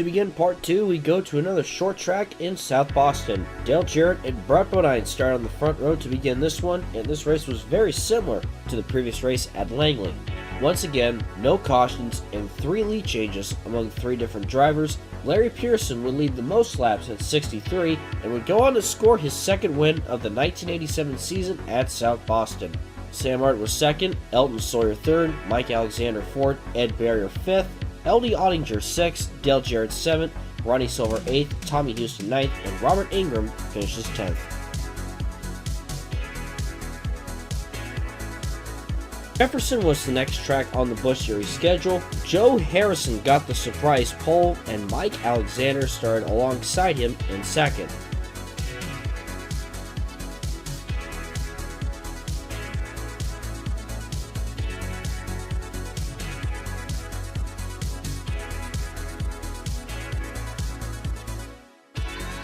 To begin part 2, we go to another short track in South Boston. Dale Jarrett and Brett Bodine start on the front row to begin this one, and this race was very similar to the previous race at Langley. Once again, no cautions and 3 lead changes among 3 different drivers. Larry Pearson would lead the most laps at 63 and would go on to score his second win of the 1987 season at South Boston. Sam Art was second, Elton Sawyer third, Mike Alexander fourth, Ed Barrier fifth, L.D. Ottinger 6th, Dale Jarrett 7th, Ronnie Silver 8th, Tommy Houston 9th, and Robert Ingram finishes 10th. Jefferson was the next track on the Busch Series schedule. Joe Harrison got the surprise pole, and Mike Alexander started alongside him in second.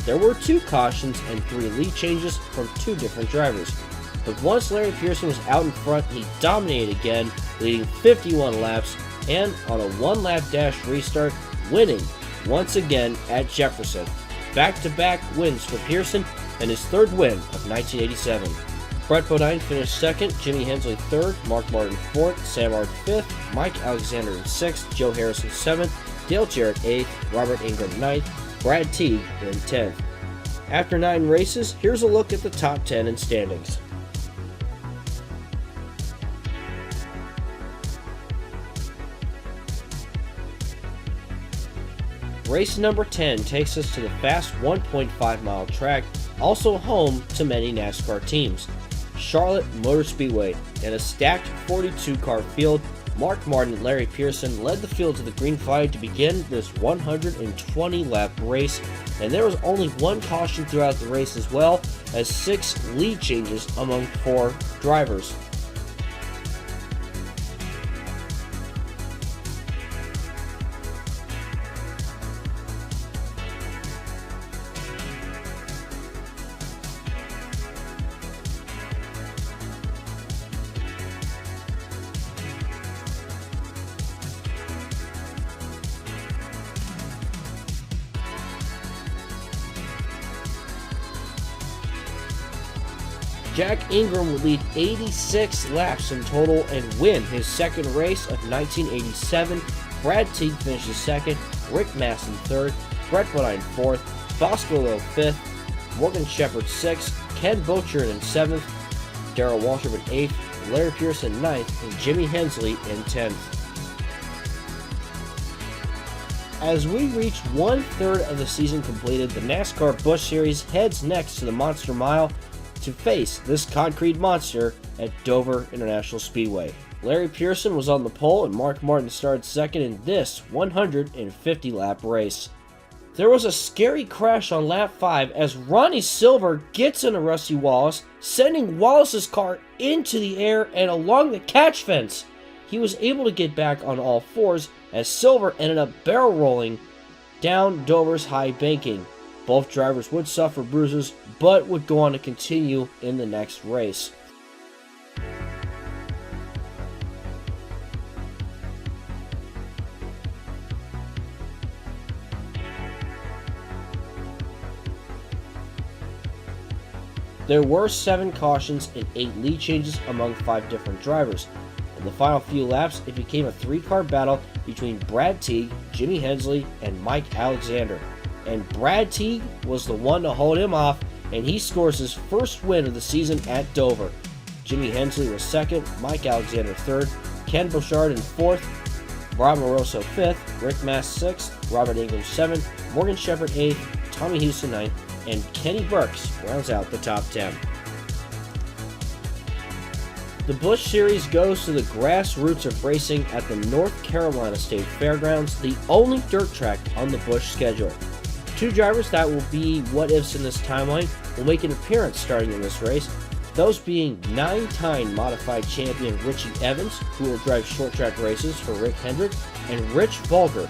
There were 2 cautions and 3 lead changes from 2 different drivers. But once Larry Pearson was out in front, he dominated again, leading 51 laps, and on a 1-lap dash restart, winning once again at Jefferson. Back-to-back wins for Pearson and his 3rd win of 1987. Brett Bodine finished 2nd, Jimmy Hensley 3rd, Mark Martin 4th, Sam Art 5th, Mike Alexander 6th, Joe Harrison 7th, Dale Jarrett 8th, Robert Ingram 9th, Brad Teague in 10th. After 9 races, here's a look at the top 10 in standings. Race number 10 takes us to the fast 1.5 mile track, also home to many NASCAR teams. Charlotte Motor Speedway. In a stacked 42 car field, Mark Martin and Larry Pearson led the field to the green flag to begin this 120 lap race, and there was only 1 caution throughout the race, as well as 6 lead changes among 4 drivers. Jack Ingram would lead 86 laps in total and win his 2nd race of 1987. Brad Teague finishes 2nd, Rick Masson 3rd, Brett Bodine 4th, Bosco Lowe 5th, Morgan Shepherd 6th, Ken Bochern in 7th, Darrell Waltrip in 8th, Larry Pearson 9th, and Jimmy Hensley in 10th. As we reach 1/3 of the season completed, the NASCAR Busch Series heads next to the Monster Mile to face this concrete monster at Dover International Speedway. Larry Pearson was on the pole and Mark Martin started 2nd in this 150 lap race. There was a scary crash on lap 5 as Ronnie Silver gets into Rusty Wallace, sending Wallace's car into the air and along the catch fence. He was able to get back on all 4s as Silver ended up barrel rolling down Dover's high banking. Both drivers would suffer bruises, but would go on to continue in the next race. There were 7 cautions and 8 lead changes among 5 different drivers. In the final few laps, it became a 3-car battle between Brad Teague, Jimmy Hensley, and Mike Alexander. And Brad Teague was the one to hold him off, and he scores his 1st win of the season at Dover. Jimmy Hensley was 2nd, Mike Alexander 3rd, Ken Bouchard in 4th, Rob Moroso 5th, Rick Mass 6th, Robert Ingram 7th, Morgan Shepherd 8th, Tommy Houston 9th, and Kenny Burks rounds out the top 10. The Busch Series goes to the grassroots of racing at the North Carolina State Fairgrounds, the only dirt track on the Busch schedule. 2 drivers that will be what-ifs in this timeline will make an appearance starting in this race, those being 9-time modified champion Richie Evans, who will drive short track races for Rick Hendrick, and Rich Volker,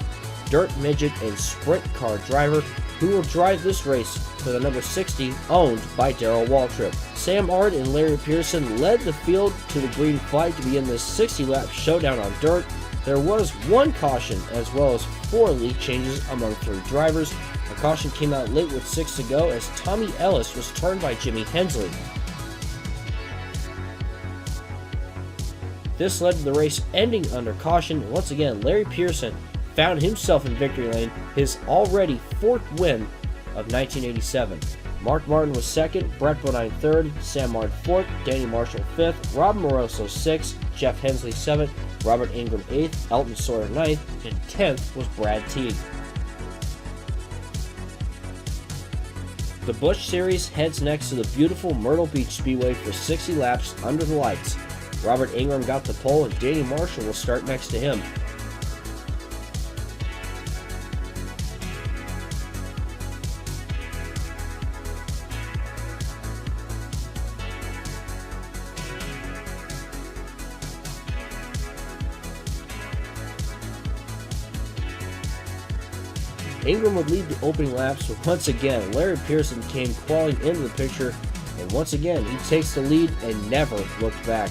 dirt midget and sprint car driver, who will drive this race for the number 60 owned by Darrell Waltrip. Sam Ard and Larry Pearson led the field to the green flag to begin this 60-lap showdown on dirt, There was one caution as well as 4 lead changes among 3 drivers. A caution came out late with 6 to go as Tommy Ellis was turned by Jimmy Hensley. This led to the race ending under caution, and once again Larry Pearson found himself in victory lane, his already 4th win of 1987. Mark Martin was 2nd, Brett Bodine 3rd, Sam Martin 4th, Danny Marshall 5th, Rob Moroso 6th, Jeff Hensley 7th, Robert Ingram 8th, Elton Sawyer 9th, and 10th was Brad Teague. The Busch Series heads next to the beautiful Myrtle Beach Speedway for 60 laps under the lights. Robert Ingram got the pole and Danny Marshall will start next to him. Ingram would lead the opening laps, but once again Larry Pearson came crawling into the picture, and once again he takes the lead and never looked back.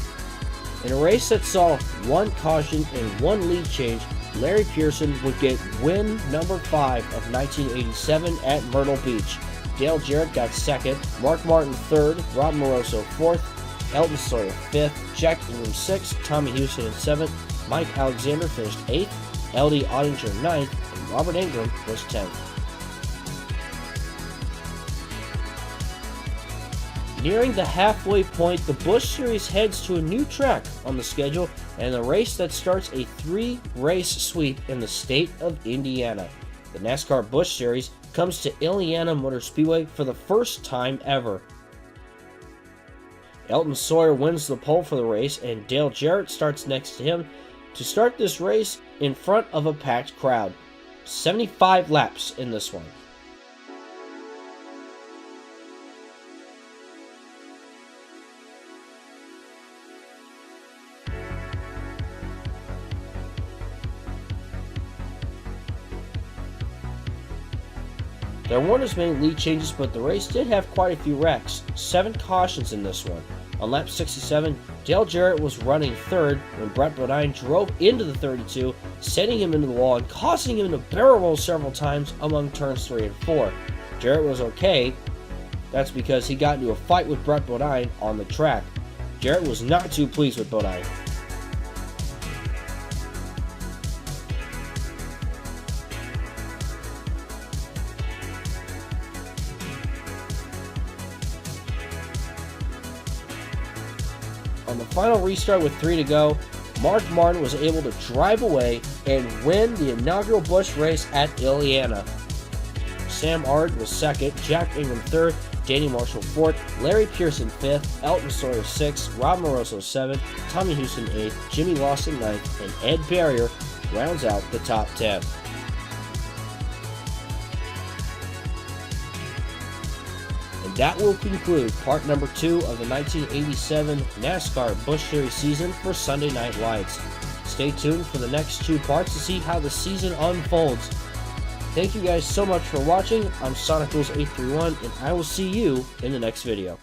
In a race that saw 1 caution and 1 lead change, Larry Pearson would get win number 5 of 1987 at Myrtle Beach. Dale Jarrett got 2nd, Mark Martin 3rd, Rob Moroso 4th, Elton Sawyer 5th, Jack Ingram 6th, Tommy Houston in 7th, Mike Alexander finished 8th, LD Ottinger 9th, and Robert Ingram was 10th. Nearing the halfway point, the Busch Series heads to a new track on the schedule and a race that starts a 3-race sweep in the state of Indiana. The NASCAR Busch Series comes to Indiana Motor Speedway for the first time ever. Elton Sawyer wins the pole for the race and Dale Jarrett starts next to him to start this race in front of a packed crowd. 75 laps in this one. There weren't as many lead changes, but the race did have quite a few wrecks. 7 cautions in this one. On lap 67, Dale Jarrett was running 3rd when Brett Bodine drove into the 32, sending him into the wall and causing him to barrel roll several times among turns 3 and 4. Jarrett was okay. That's because he got into a fight with Brett Bodine on the track. Jarrett was not too pleased with Bodine. On the final restart with 3 to go, Mark Martin was able to drive away and win the inaugural Busch race at Indiana. Sam Ard was 2nd, Jack Ingram 3rd, Danny Marshall 4th, Larry Pearson 5th, Elton Sawyer 6th, Rob Moroso 7th, Tommy Houston 8th, Jimmy Lawson 9th, and Ed Barrier rounds out the top 10. And that will conclude part number 2 of the 1987 NASCAR Busch Series season for Sunday Night Lights. Stay tuned for the next 2 parts to see how the season unfolds. Thank you guys so much for watching. I'm SonicRules831, and I will see you in the next video.